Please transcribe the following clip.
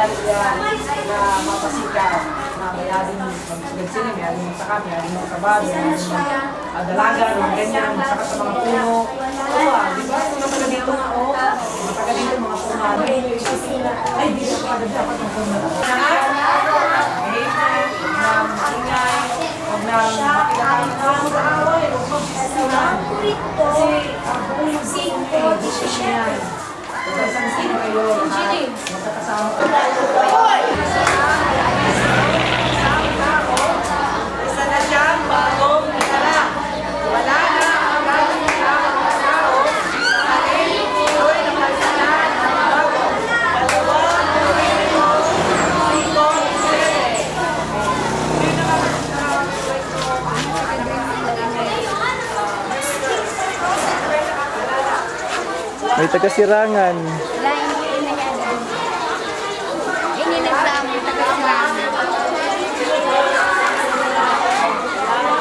ugali yan na mapasikat, na mayaring magsigagsili, mayaring magsaka, mayaring magtabado, mayaring mag-dalaga, mga ganyan, magsaka sa mga puno. Oo, di ba? Ito na pala dito na, oh. Mga taga dito, mga puno. Ay, dito pa agad dapat ng puno. Huwag na maingay, huwag na makilakain. Huwag mag-aaway, huwag mag-sisulan. Kasi ang buong singko, yan. Isang sino kayo, magkakasama kayo. Isa na siyang bagong nila. Wala na ang dating mga tao. Sa akin, ito'y napagsalan ng bago. Dalawang Korinto, 5:7. May taga-sirangan.